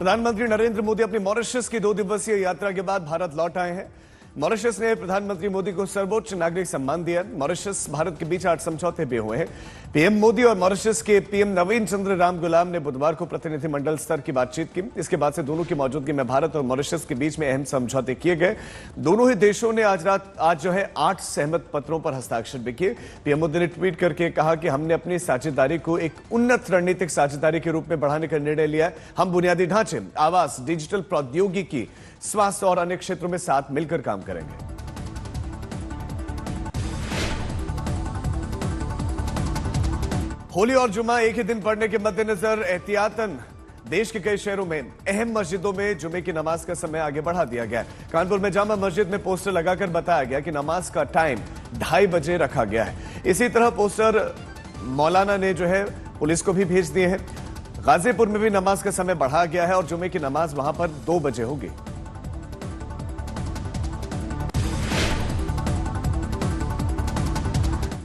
प्रधानमंत्री नरेंद्र मोदी अपनी मॉरिशस की 2 दिवसीय यात्रा के बाद भारत लौट आए हैं। मॉरिशस ने प्रधानमंत्री मोदी को सर्वोच्च नागरिक सम्मान दिया। मॉरिशस भारत के बीच 8 समझौते भी हुए हैं। पीएम मोदी और मॉरिशस के पीएम नवीन चंद्र राम गुलाम ने बुधवार को प्रतिनिधिमंडल स्तर की बातचीत की। इसके बाद से दोनों की मौजूदगी में भारत और मॉरिशस के बीच में अहम समझौते किए गए। दोनों ही देशों ने आज 8 सहमत पत्रों पर हस्ताक्षर भी किए। पीएम मोदी ने ट्वीट करके कहा कि हमने अपनी साझेदारी को एक उन्नत रणनीतिक साझेदारी के रूप में बढ़ाने का निर्णय लिया है। हम बुनियादी ढांचे, आवास, डिजिटल प्रौद्योगिकी, स्वास्थ्य और अन्य क्षेत्रों में साथ मिलकर काम करेंगे। होली और जुमा एक ही दिन पड़ने के मद्देनजर एहतियातन देश के कई शहरों में अहम मस्जिदों में जुमे की नमाज का समय आगे बढ़ा दिया गया। कानपुर में जामा मस्जिद में पोस्टर लगाकर बताया गया कि नमाज का टाइम 2:30 बजे रखा गया है। इसी तरह पोस्टर मौलाना ने पुलिस को भी भेज दिए हैं। गाजीपुर में भी नमाज का समय बढ़ा गया है और जुमे की नमाज वहां पर 2 बजे होगी।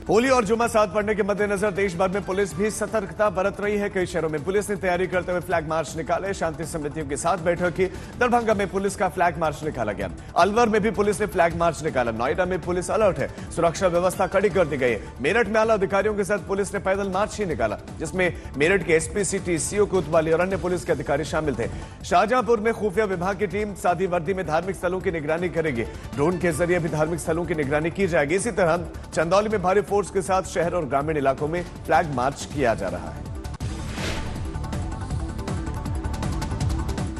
होली और जुमा साथ पड़ने के मद्देनजर देश भर में पुलिस भी सतर्कता बरत रही है। कई शहरों में पुलिस ने तैयारी करते हुए फ्लैग मार्च निकाले, शांति समितियों के साथ बैठक की। दरभंगा में पुलिस का फ्लैग मार्च निकाला गया। अलवर में भी पुलिस ने फ्लैग मार्च निकाला। नोएडा में पुलिस अलर्ट है, सुरक्षा व्यवस्था कड़ी कर दी गई है। मेरठ में आला अधिकारियों के साथ पुलिस ने पैदल मार्च ही निकाला, जिसमें मेरठ के एसपी सिटी, सीओ कोतवाली और अन्य पुलिस के अधिकारी शामिल थे। शाहजहांपुर में खुफिया विभाग की टीम सादी वर्दी में धार्मिक स्थलों की निगरानी करेगी। ड्रोन के जरिए भी धार्मिक स्थलों की निगरानी की जाएगी। इसी तरह चंदौली में भारी फोर्स के साथ शहर और ग्रामीण इलाकों में फ्लैग मार्च किया जा रहा है।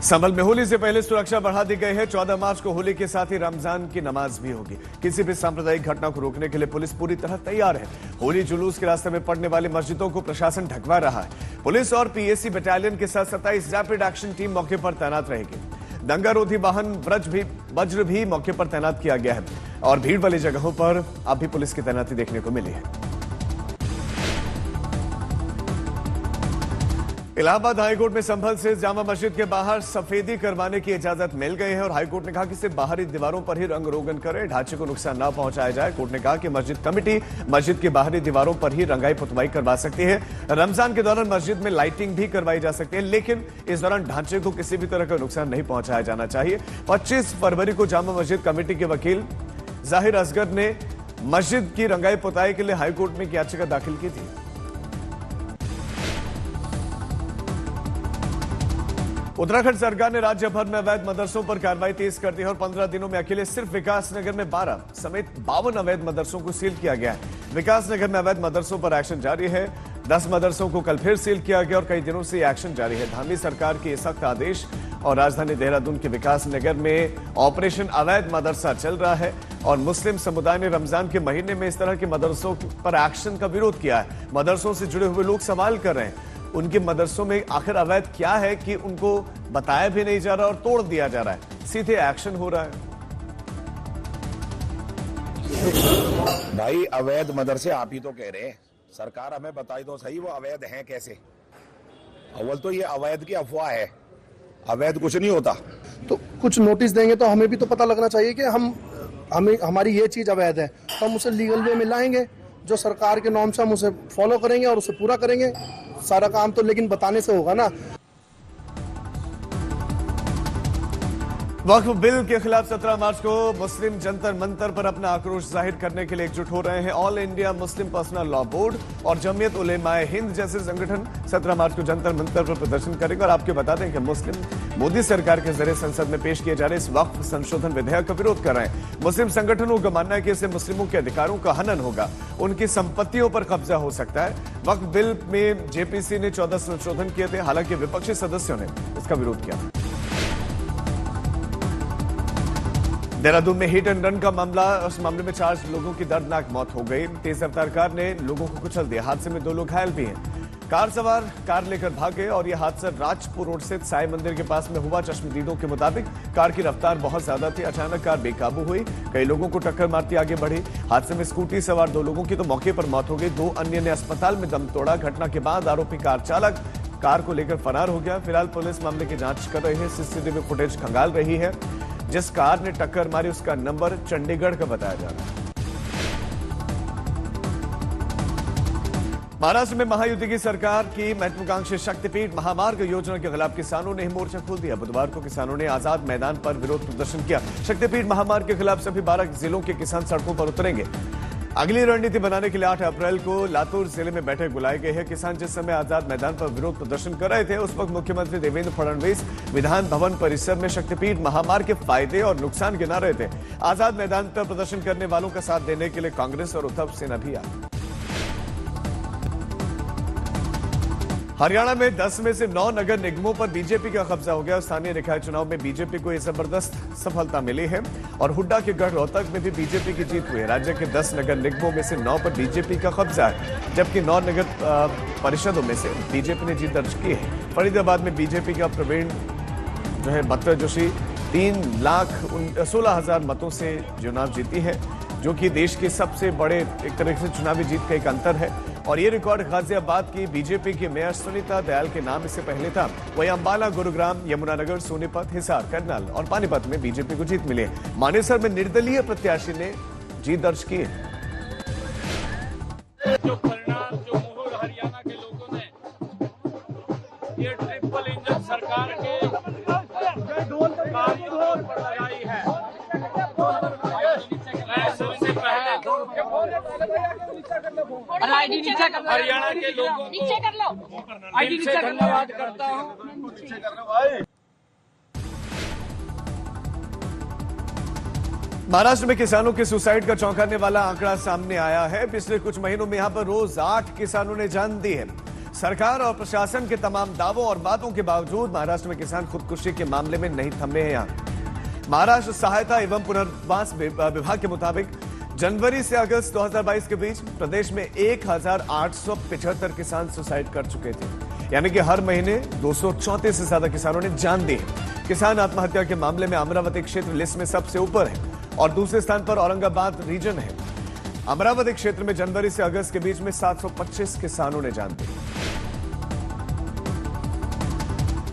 संभल में होली से पहले सुरक्षा बढ़ा दी गई है। 14 मार्च को होली के साथ ही रमजान की नमाज भी होगी। किसी भी सांप्रदायिक घटना को रोकने के लिए पुलिस पूरी तरह तैयार है। होली जुलूस के रास्ते में पड़ने वाली मस्जिदों को प्रशासन ढकवा रहा है। पुलिस और पीएसी बटालियन के साथ 27 रैपिड एक्शन टीम मौके पर तैनात रहेगी। दंगारोधी वाहन वज्र भी मौके पर तैनात किया गया है और भीड़ वाली जगहों पर अब भी पुलिस की तैनाती देखने को मिली है। इलाहाबाद हाईकोर्ट में संभल से जामा मस्जिद के बाहर सफेदी करवाने की इजाजत मिल गई है और हाईकोर्ट ने कहा कि सिर्फ बाहरी दीवारों पर ही रंग रोगन करे, ढांचे को नुकसान न पहुंचाया जाए। कोर्ट ने कहा कि मस्जिद कमेटी मस्जिद की बाहरी दीवारों पर ही रंगाई पुतवाई करवा सकती है। रमजान के दौरान मस्जिद में लाइटिंग भी करवाई जा सकती है, लेकिन इस दौरान ढांचे को किसी भी तरह का नुकसान नहीं पहुंचाया जाना चाहिए। 25 फरवरी को जामा मस्जिद कमेटी के वकील जाहिर असगर ने मस्जिद की रंगाई पुताई के लिए हाईकोर्ट में याचिका दाखिल की थी। उत्तराखंड सरकार ने राज्य भर में अवैध मदरसों पर कार्रवाई तेज कर दी है और 15 दिनों में अकेले सिर्फ विकासनगर में 12 समेत 52 अवैध मदरसों को सील किया गया है। विकासनगर में अवैध मदरसों पर एक्शन जारी है। 10 मदरसों को कल फिर सील किया गया और कई दिनों से एक्शन जारी है। धामी सरकार के सख्त आदेश और राजधानी देहरादून के विकासनगर में ऑपरेशन अवैध मदरसा चल रहा है और मुस्लिम समुदाय ने रमजान के महीने में इस तरह के मदरसों पर एक्शन का विरोध किया है। मदरसों से जुड़े हुए लोग सवाल कर रहे हैं, उनके मदरसों में आखिर अवैध क्या है कि उनको बताया भी नहीं जा रहा और तोड़ दिया जा रहा है, सीधे एक्शन हो रहा है। भाई अवैध मदरसे आप ही तो कह रहे हैं, सरकार हमें बताई तो सही वो अवैध हैं कैसे। अव्वल तो ये अवैध की अफवाह है, अवैध कुछ नहीं होता। तो कुछ नोटिस देंगे तो हमें भी तो पता लगना चाहिए कि हमारी ये चीज अवैध है, तो हम उसे लीगल वे में लाएंगे। जो सरकार के नॉर्म्स हम उसे फॉलो करेंगे और उसे पूरा करेंगे। सारा काम तो लेकिन बताने से होगा ना। वक्फ बिल के खिलाफ 17 मार्च को मुस्लिम जंतर मंतर पर अपना आक्रोश जाहिर करने के लिए एकजुट हो रहे हैं। All India Muslim personal law board और जमीयत उलेमाए हिंद जैसे संगठन 17 मार्च को जंतर मंतर पर प्रदर्शन करेंगे। और आपको बता दें कि मुस्लिम मोदी सरकार के जरिए संसद में पेश किए जा रहे इस वक्फ संशोधन विधेयक का विरोध कर रहे हैं। मुस्लिम संगठनों का मानना है कि इससे मुस्लिमों के अधिकारों का हनन होगा, उनकी संपत्तियों पर कब्जा हो सकता है। वक्फ बिल में जेपीसी ने 14 संशोधन किए थे, हालांकि विपक्षी सदस्यों ने इसका विरोध किया था। देहरादून में हिट एंड रन का मामला, उस मामले में 4 लोगों की दर्दनाक मौत हो गई। तेज रफ्तार कार ने लोगों को कुचल दिया। हादसे में 2 लोग घायल भी हैं। कार सवार कार लेकर भागे और यह हादसा राजपुर रोड स्थित साई मंदिर के पास में हुआ। चश्मदीदों के मुताबिक कार की रफ्तार बहुत ज्यादा थी। अचानक कार बेकाबू हुई, कई लोगों को टक्कर मारती आगे बढ़ी। हादसे में स्कूटी सवार 2 लोगों की तो मौके पर मौत हो गई। 2 अन्य ने अस्पताल में दम तोड़ा। घटना के बाद आरोपी कार चालक कार को लेकर फरार हो गया। फिलहाल पुलिस मामले की जांच कर रही है, सीसीटीवी फुटेज खंगाल रही है। जिस कार ने टक्कर मारी उसका नंबर चंडीगढ़ का बताया जा रहा है। महाराष्ट्र में महायुति की सरकार की महत्वाकांक्षी शक्तिपीठ महामार्ग योजना के खिलाफ किसानों ने मोर्चा खोल दिया। बुधवार को किसानों ने आजाद मैदान पर विरोध प्रदर्शन किया। शक्तिपीठ महामार्ग के खिलाफ सभी 12 जिलों के किसान सड़कों पर उतरेंगे। अगली रणनीति बनाने के लिए 8 अप्रैल को लातूर जिले में बैठक बुलाई गई है। किसान जिस समय आजाद मैदान पर विरोध प्रदर्शन कर रहे थे, उस वक्त मुख्यमंत्री देवेंद्र फडणवीस विधान भवन परिसर में शक्तिपीठ महामार्ग के फायदे और नुकसान गिना रहे थे। आजाद मैदान पर प्रदर्शन करने वालों का साथ देने के लिए कांग्रेस और उद्धव सेना भी आई। हरियाणा में 10 में से 9 नगर निगमों पर बीजेपी का कब्जा हो गया। स्थानीय निकाय चुनाव में बीजेपी को यह जबरदस्त सफलता मिली है और हुड्डा के गढ़ रोहतक में भी बीजेपी की जीत हुई है। राज्य के 10 नगर निगमों में से 9 पर बीजेपी का कब्जा है, जबकि 9 नगर परिषदों में से बीजेपी ने जीत दर्ज की है। फरीदाबाद में बीजेपी का प्रवीण बत्तर जोशी 3,16,000 मतों से चुनाव जीती है, जो कि देश के सबसे बड़े एक तरह से चुनावी जीत का एक अंतर है। और ये रिकॉर्ड गाजियाबाद की बीजेपी की मेयर सुनीता दयाल के नाम इससे पहले था। वहीं अंबाला, गुरुग्राम, यमुनानगर, सोनीपत, हिसार, करनाल और पानीपत में बीजेपी को जीत मिली है। मानेसर में निर्दलीय प्रत्याशी ने जीत दर्ज की है। जो परिणाम जो मोहर हरियाणा के लोगों ने ये ट्रिपल इंजन सरकार के कार्यक्रम पर लगाई है, मैं सबसे पहले हरियाणा के लोगों को दिल से धन्यवाद करता हूं। महाराष्ट्र में किसानों के सुसाइड का चौंकाने वाला आंकड़ा सामने आया है। पिछले कुछ महीनों में यहां पर रोज 8 किसानों ने जान दी है। सरकार और प्रशासन के तमाम दावों और वादों के बावजूद महाराष्ट्र में किसान खुदकुशी के मामले में नहीं थमे हैं। यहां महाराष्ट्र सहायता एवं पुनर्वास विभाग के मुताबिक जनवरी से अगस्त 2022 के बीच प्रदेश में 1,875 किसान सुसाइड कर चुके थे, यानी कि हर महीने 234 से ज्यादा किसानों ने जान दी है। किसान आत्महत्या के मामले में अमरावती क्षेत्र लिस्ट में सबसे ऊपर है और दूसरे स्थान पर औरंगाबाद रीजन है। अमरावती क्षेत्र में जनवरी से अगस्त के बीच में 725 किसानों ने जान दी।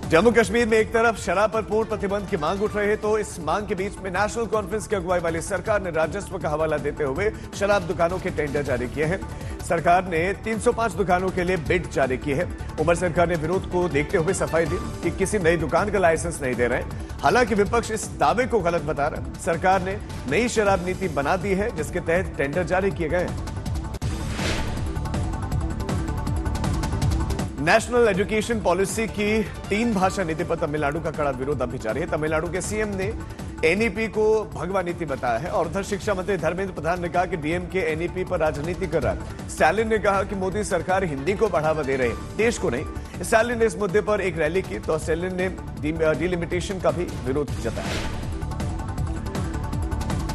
जम्मू कश्मीर में एक तरफ शराब पर पूर्ण प्रतिबंध की मांग उठ रही है, तो इस मांग के बीच में नेशनल कॉन्फ्रेंस की अगुवाई वाली सरकार ने राजस्व का हवाला देते हुए शराब दुकानों के टेंडर जारी किए हैं। सरकार ने 305 दुकानों के लिए बिड जारी की है। उमर सरकार ने विरोध को देखते हुए सफाई दी कि किसी नई दुकान का लाइसेंस नहीं दे रहे। हालांकि विपक्ष इस दावे को गलत बता रहा है। सरकार ने नई शराब नीति बना दी है, जिसके तहत टेंडर जारी किए गए हैं। नेशनल एजुकेशन पॉलिसी की 3 भाषा नीति पर तमिलनाडु का कड़ा विरोध अभी जारी है। तमिलनाडु के सीएम ने एनईपी को भगवा नीति बताया है और उधर शिक्षा मंत्री धर्मेंद्र प्रधान ने कहा कि डीएमके एनईपी पर राजनीति कर रहा है। स्टालिन ने कहा कि मोदी सरकार हिंदी को बढ़ावा दे रही है, देश को नहीं। स्टालिन ने इस मुद्दे पर एक रैली की तो स्टालिन ने डिलिमिटेशन का भी विरोध जताया।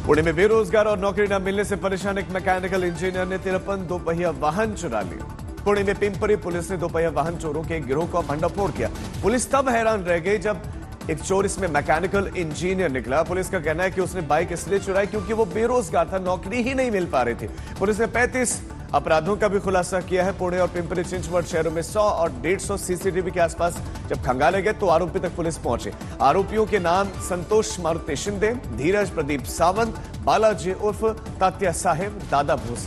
पुणे में बेरोजगार और नौकरी न मिलने से परेशान एक मैकेनिकल इंजीनियर ने 53 दोपहिया वाहन चुरा लिया। पुणे में पिंपरी पुलिस ने दोपहिया वाहन चोरों के एक गिरोह का भंडाफोड़ किया। पुलिस तब हैरान रह गई जब एक चोर इसमें मैकेनिकल इंजीनियर निकला। पुलिस का कहना है कि उसने बाइक इसलिए चुराई क्योंकि वो बेरोजगार था, नौकरी ही नहीं मिल पा रही थी। पुलिस ने 35 अपराधों का भी खुलासा किया है। पुणे और पिंपरी चिंचवड शहरों में 100 और 150 सीसीटीवी के आसपास जब खंगाले गए तो आरोपी तक पुलिस पहुंचे। आरोपियों के नाम संतोष मारुति शिंदे, धीरज प्रदीप सावंत, बालाजी उर्फ तात्या साहेब, दादा भोसले।